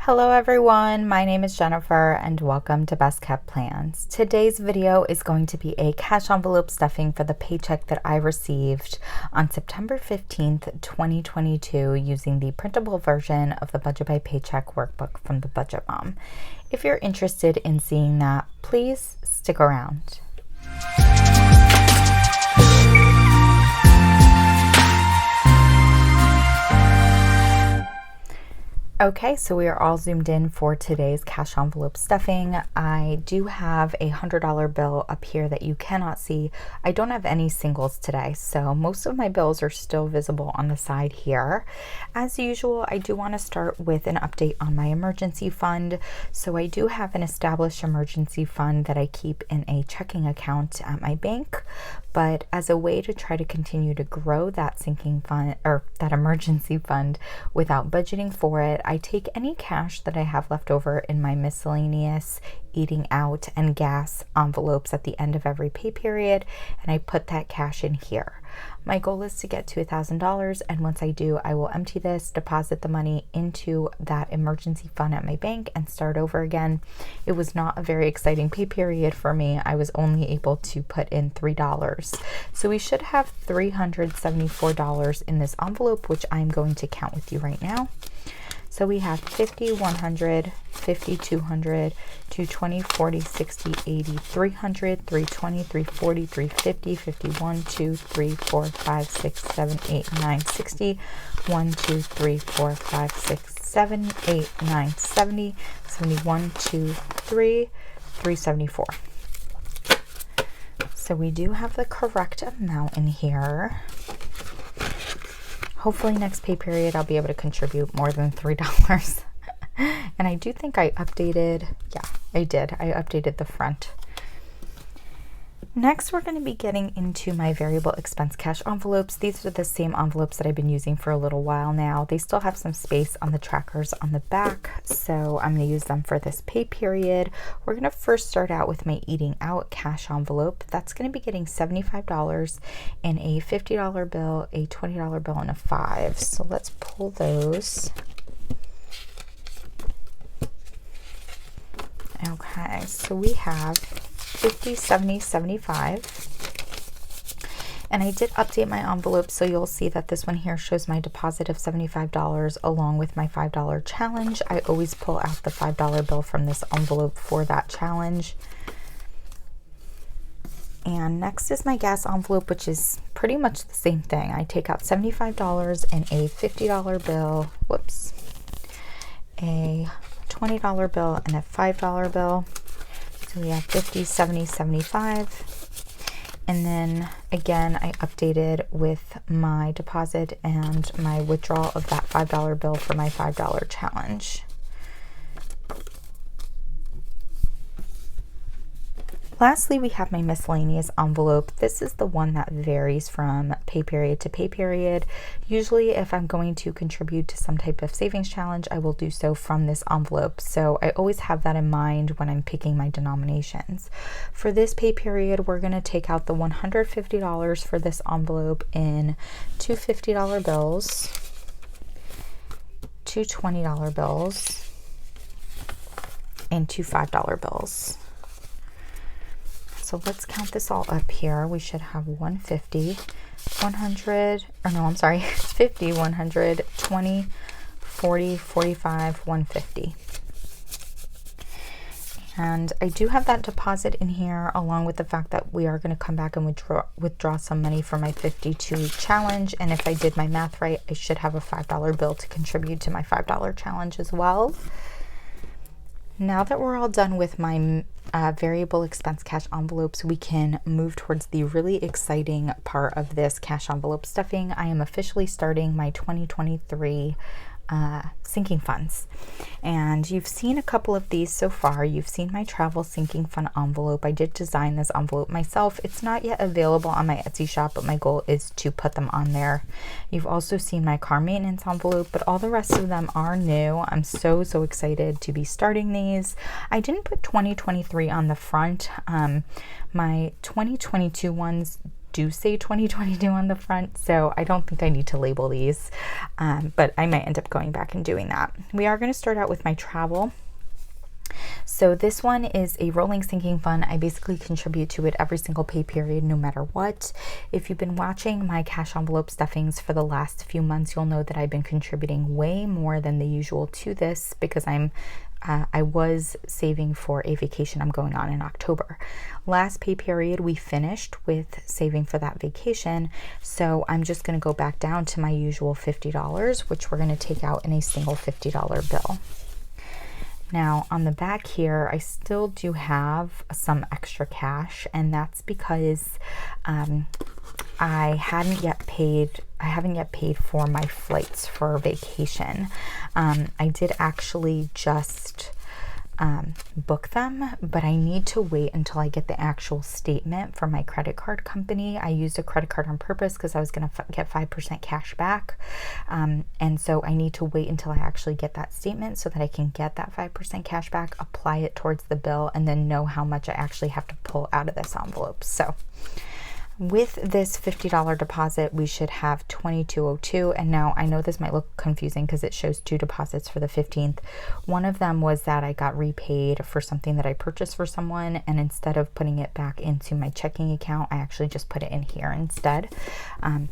Hello everyone, my name is Jennifer and welcome to Best Kept Plans. Today's video is going to be a cash envelope stuffing for the paycheck that I received on September 15th, 2022 using the printable version of the Budget by Paycheck workbook from the Budget Mom. If you're interested in seeing that, please stick around. Okay, so we are all zoomed in for today's cash envelope stuffing. I do have a $100 bill up here that you cannot see. I don't have any singles today, so most of my bills are still visible on the side here. As usual, I do want to start with an update on my emergency fund. So I do have an established emergency fund that I keep in a checking account at my bank. But as a way to try to continue to grow that sinking fund or that emergency fund without budgeting for it, I take any cash that I have left over in my miscellaneous, eating out, and gas envelopes at the end of every pay period, and I put that cash in here. My goal is to get to $1,000, and once I do, I will empty this, deposit the money into that emergency fund at my bank, and start over again. It was not a very exciting pay period for me. I was only able to put in $3. So we should have $374 in this envelope, which I'm going to count with you right now. So we have 50, 100, 50, 200, 220, 40, 60, 80, 300, 320, 340, 350, 51, 2, 3, 4, 5, 6, 7, 8, 9, 60, 1, 2, 3, 4, 5, 6, 7, 8, 9, 70, 71, 2, 3, 374. So we do have the correct amount in here. Hopefully next pay period I'll be able to contribute more than $3. And I do think I updated, I updated the front. Next, we're going to be getting into my variable expense cash envelopes. These are the same envelopes that I've been using for a little while now. They still have some space on the trackers on the back, so I'm going to use them for this pay period. We're going to first start out with my eating out cash envelope. That's going to be getting $75 in a $50 bill, a $20 bill, and a $5. So let's pull those. Okay, so we have 50, 70, 75. And I did update my envelope, so you'll see that this one here shows my deposit of $75 along with my $5 challenge. I always pull out the $5 bill from this envelope for that challenge. And next is my gas envelope, which is pretty much the same thing. I take out $75 and a $50 bill, a $20 bill, and a $5 bill. So we have 50, 70, 75. And then again, I updated with my deposit and my withdrawal of that $5 bill for my $5 challenge. Lastly, we have my miscellaneous envelope. This is the one that varies from pay period to pay period. Usually, if I'm going to contribute to some type of savings challenge, I will do so from this envelope. So I always have that in mind when I'm picking my denominations. For this pay period, we're going to take out the $150 for this envelope in two $50 bills, two $20 bills, and two $5 bills. So let's count this all up here. We should have 150, 100, or no, I'm sorry, 50, 100, 20, 40, 45, 150. And I do have that deposit in here along with the fact that we are going to come back and withdraw some money for my 52 challenge. And if I did my math right, I should have a $5 bill to contribute to my $5 challenge as well. Now that we're all done with my variable expense cash envelopes, we can move towards the really exciting part of this cash envelope stuffing. I am officially starting my 2023 sinking funds. And you've seen a couple of these so far. You've seen my travel sinking fund envelope. I did design this envelope myself. It's not yet available on my Etsy shop, but my goal is to put them on there. You've also seen my car maintenance envelope, but all the rest of them are new. I'm so excited to be starting these. I didn't put 2023 on the front. My 2022 ones do say 2022 on the front, so I don't think I need to label these, but I might end up going back and doing that. We are going to start out with my travel. So this one is a rolling sinking fund. I basically contribute to it every single pay period, no matter what. If you've been watching my cash envelope stuffings for the last few months, you'll know that I've been contributing way more than the usual to this because I was saving for a vacation I'm going on in October. Last pay period, we finished with saving for that vacation. So I'm just going to go back down to my usual $50, which we're going to take out in a single $50 bill. Now on the back here, I still do have some extra cash, and that's because I haven't yet paid for my flights for vacation. I did actually just book them, but I need to wait until I get the actual statement from my credit card company. I used a credit card on purpose because I was going to get 5% cash back. And so I need to wait until I actually get that statement so that I can get that 5% cash back, apply it towards the bill, and then know how much I actually have to pull out of this envelope. So with this $50 deposit, we should have $22.02. And now I know this might look confusing because it shows 2 deposits for the 15th. One of them was that I got repaid for something that I purchased for someone, and instead of putting it back into my checking account, I actually just put it in here instead.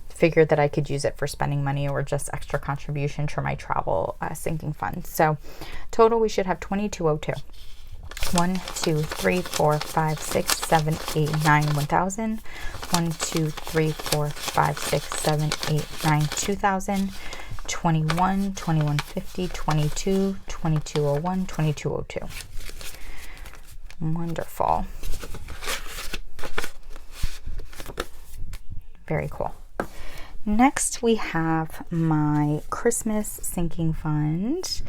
Figured that I could use it for spending money or just extra contribution to my travel sinking fund. So total, we should have $22.02. 1, 2, 3, 4, 5, 6, 7, 8, 9, 1,000. 1, 2, 3, 4, 5, 6, 7, 8, 9, 2,000. 21, 21.50, 22, 22.01, 22.02. Wonderful. Very cool. Next, we have my Christmas sinking fund.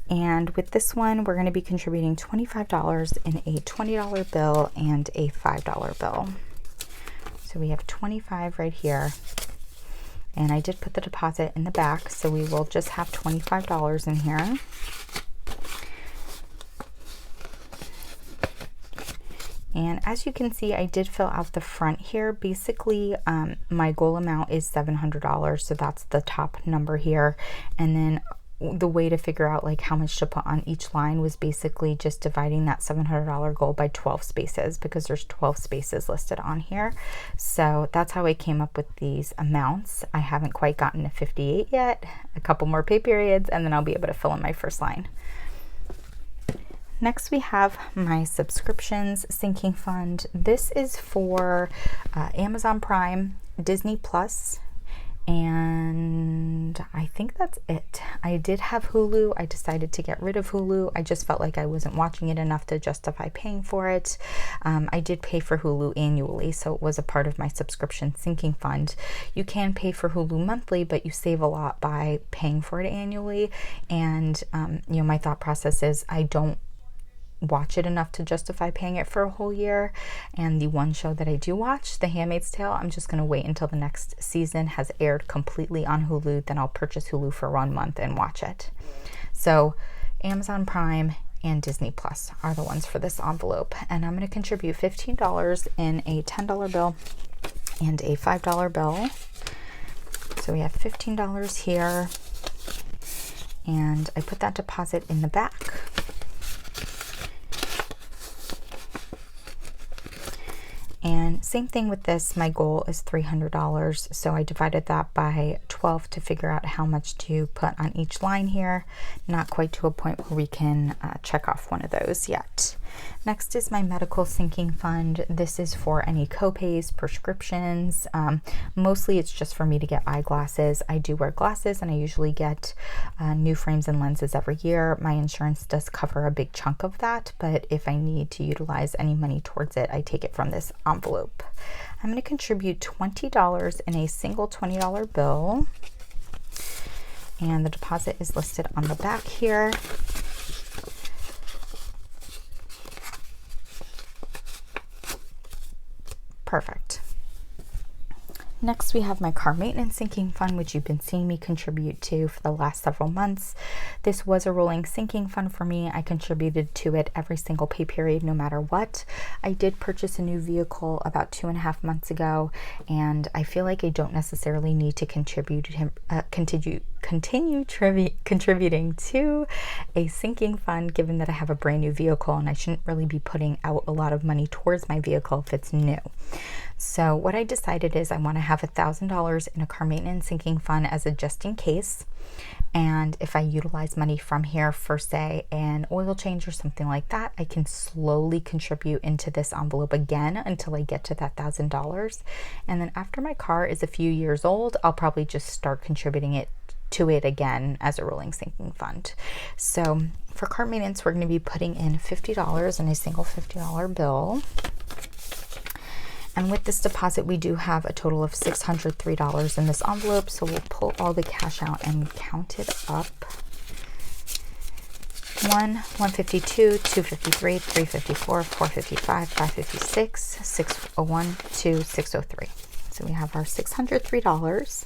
And with this one, we're going to be contributing $25 in a $20 bill and a $5 bill. So we have 25 right here. And I did put the deposit in the back, so we will just have $25 in here. And as you can see, I did fill out the front here. Basically, my goal amount is $700, so that's the top number here. And then the way to figure out like how much to put on each line was basically just dividing that $700 goal by 12 spaces, because there's 12 spaces listed on here. So that's how I came up with these amounts. I haven't quite gotten to 58 yet, a couple more pay periods, and then I'll be able to fill in my first line. Next, we have my subscriptions sinking fund. This is for Amazon Prime, Disney Plus, and I think that's it. I did have Hulu. I decided to get rid of Hulu. I just felt like I wasn't watching it enough to justify paying for it. I did pay for Hulu annually, so it was a part of my subscription sinking fund. You can pay for Hulu monthly, but you save a lot by paying for it annually. And you know, my thought process is I don't watch it enough to justify paying it for a whole year. And the one show that I do watch, The Handmaid's Tale, I'm just going to wait until the next season has aired completely on Hulu. Then I'll purchase Hulu for 1 month and watch it. So Amazon Prime and Disney Plus are the ones for this envelope. And I'm going to contribute $15 in a $10 bill and a $5 bill. So we have $15 here. And I put that deposit in the back. And same thing with this, my goal is $300, so I divided that by 12 to figure out how much to put on each line here. Not quite to a point where we can check off one of those yet. Next is my medical sinking fund. This is for any copays, prescriptions. Mostly it's just for me to get eyeglasses. I do wear glasses, and I usually get new frames and lenses every year. My insurance does cover a big chunk of that, but if I need to utilize any money towards it, I take it from this envelope. I'm going to contribute $20 in a single $20 bill, and the deposit is listed on the back here. Perfect. Next, we have my car maintenance sinking fund, which you've been seeing me contribute to for the last several months. This was a rolling sinking fund for me. I contributed to it every single pay period, no matter what. I did purchase a new vehicle about 2.5 months ago, and I feel like I don't necessarily need to continue contributing to a sinking fund, given that I have a brand new vehicle and I shouldn't really be putting out a lot of money towards my vehicle if it's new. So what I decided is I want to have $1,000 in a car maintenance sinking fund as a just in case. And if I utilize money from here for, say, an oil change or something like that, I can slowly contribute into this envelope again until I get to that $1,000. And then after my car is a few years old, I'll probably just start contributing to it again as a rolling sinking fund. So for car maintenance, we're going to be putting in $50 in a single $50 bill. And with this deposit, we do have a total of $603 in this envelope. So we'll pull all the cash out and count it up. 152, 253, 354, 455, 556, 601, 603. So we have our $603.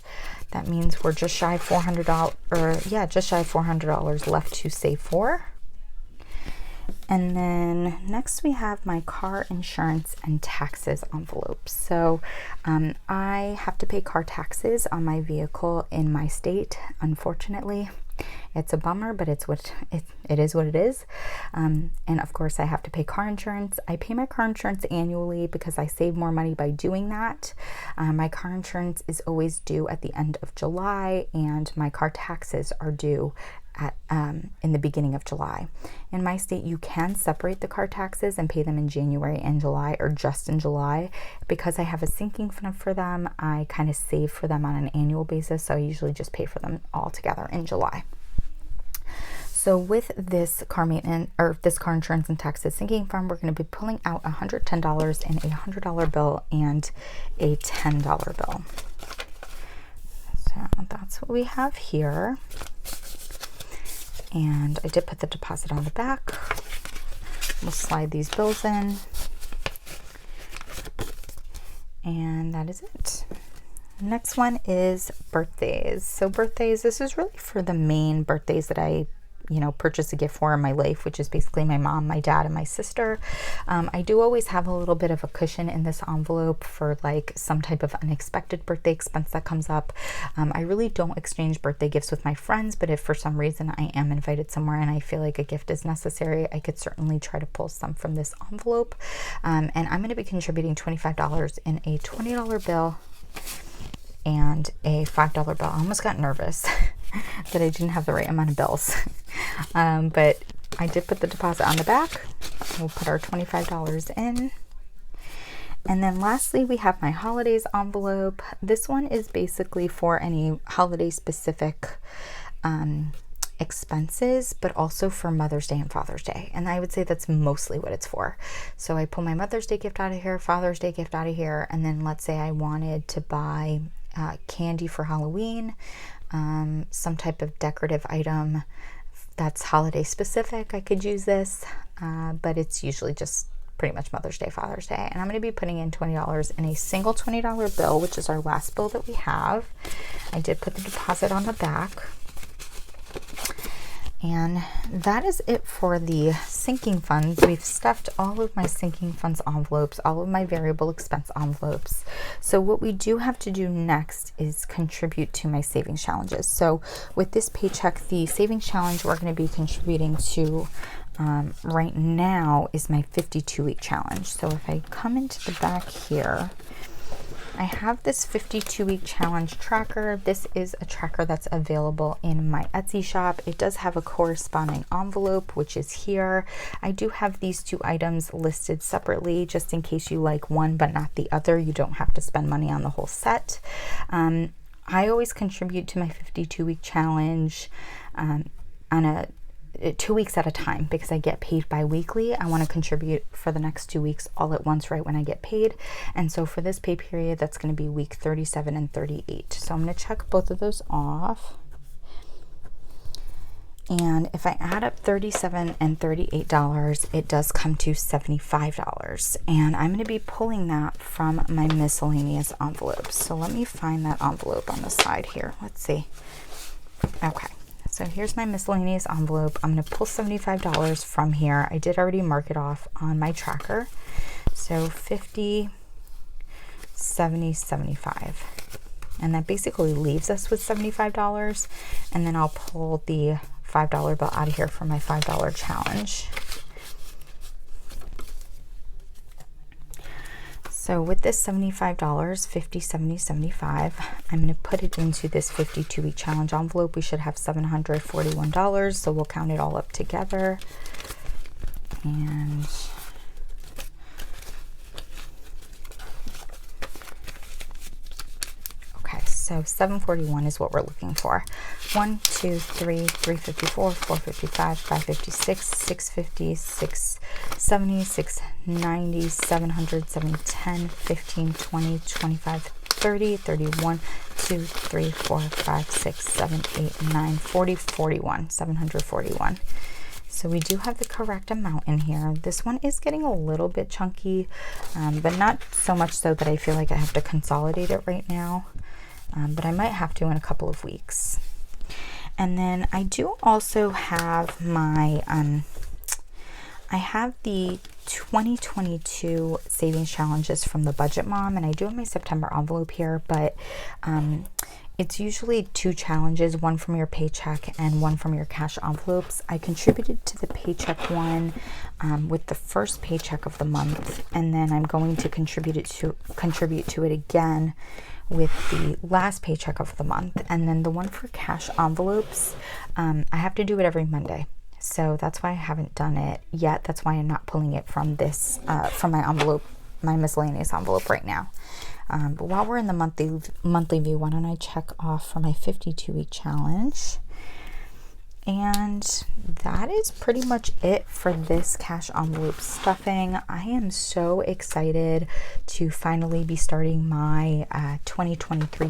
That means we're just shy of $400 left to save for. And then next we have my car insurance and taxes envelope. So I have to pay car taxes on my vehicle in my state, unfortunately. It's a bummer, but it is what it is. And of course I have to pay car insurance. I pay my car insurance annually because I save more money by doing that. My car insurance is always due at the end of July, and my car taxes are due in the beginning of July. In my state, you can separate the car taxes and pay them in January and July, or just in July. Because I have a sinking fund for them, I kind of save for them on an annual basis, so I usually just pay for them all together in July. So with this car maintenance, or this car insurance and taxes sinking fund, we're going to be pulling out $110 in a $100 bill and a $10 bill. So that's what we have here. And I did put the deposit on the back. We'll slide these bills in. And that is it. Next one is birthdays. So birthdays, this is really for the main birthdays that I purchase a gift for in my life, which is basically my mom, my dad, and my sister. I do always have a little bit of a cushion in this envelope for like some type of unexpected birthday expense that comes up. I really don't exchange birthday gifts with my friends, but if for some reason I am invited somewhere and I feel like a gift is necessary, I could certainly try to pull some from this envelope. And I'm going to be contributing $25 in a $20 bill and a $5 bill. I almost got nervous that I didn't have the right amount of bills. But I did put the deposit on the back. We'll put our $25 in. And then lastly, we have my holidays envelope. This one is basically for any holiday specific expenses, but also for Mother's Day and Father's Day. And I would say that's mostly what it's for. So I pull my Mother's Day gift out of here, Father's Day gift out of here, and then let's say I wanted to buy candy for Halloween, some type of decorative item that's holiday specific, I could use this, but it's usually just pretty much Mother's Day, Father's Day. And I'm going to be putting in $20 in a single $20 bill, which is our last bill that we have. I did put the deposit on the back. And that is it for the sinking funds. We've stuffed all of my sinking funds envelopes, all of my variable expense envelopes. So what we do have to do next is contribute to my savings challenges. So with this paycheck, the savings challenge we're going to be contributing to right now is my 52-week challenge. So if I come into the back here, I have this 52-week challenge tracker. This is a tracker that's available in my Etsy shop. It does have a corresponding envelope, which is here. I do have these two items listed separately just in case you like one but not the other. You don't have to spend money on the whole set. I always contribute to my 52-week challenge on a 2 weeks at a time because I get paid bi-weekly. I want to contribute for the next 2 weeks all at once right when I get paid. And so for this pay period, that's going to be week 37 and 38. So I'm going to check both of those off. And if I add up $37 and $38, it does come to $75. And I'm going to be pulling that from my miscellaneous envelopes. So let me find that envelope on the side here. Let's see. Okay. So here's my miscellaneous envelope. I'm going to pull $75 from here. I did already mark it off on my tracker. So 50, 70, 75. And that basically leaves us with $75. And then I'll pull the $5 bill out of here for my $5 challenge. So with this $75, 50, 70, 75, I'm going to put it into this 52-week challenge envelope. We should have $741, so we'll count it all up together. And okay, so 741 is what we're looking for. 1, 2, 3, 354, 455, 556, 650, 670, 690, 700, 710, 15, 20, 25, 30, 31, 2, 3, 4, 5, 6, 7, 8, 9, 40, 41, 741. So we do have the correct amount in here. This one is getting a little bit chunky, but not so much so that I feel like I have to consolidate it right now. But I might have to in a couple of weeks. And then I do also have my, I have the 2022 savings challenges from the Budget Mom, and I do have my September envelope here, but it's usually 2 challenges, one from your paycheck and one from your cash envelopes. I contributed to the paycheck one with the first paycheck of the month, and then I'm going to contribute to it again with the last paycheck of the month. And then the one for cash envelopes, I have to do it every Monday. So that's why I haven't done it yet. That's why I'm not pulling it from this, from my envelope, my miscellaneous envelope right now. But while we're in the monthly view, why don't I check off for my 52-week challenge? And that is pretty much it for this cash envelope stuffing. I am so excited to finally be starting my 2023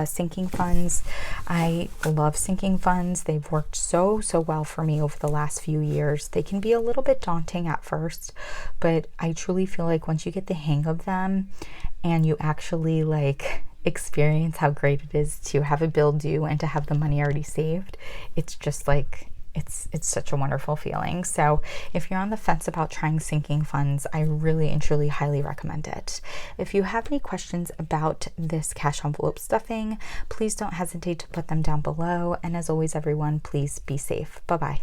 sinking funds. I love sinking funds. They've worked so well for me over the last few years. They can be a little bit daunting at first, but I truly feel like once you get the hang of them and you actually like experience how great it is to have a bill due and to have the money already saved, it's just like it's such a wonderful feeling. So if you're on the fence about trying sinking funds, I really and truly highly recommend it. If you have any questions about this cash envelope stuffing, please don't hesitate to put them down below. And as always, everyone, please be safe. Bye-bye.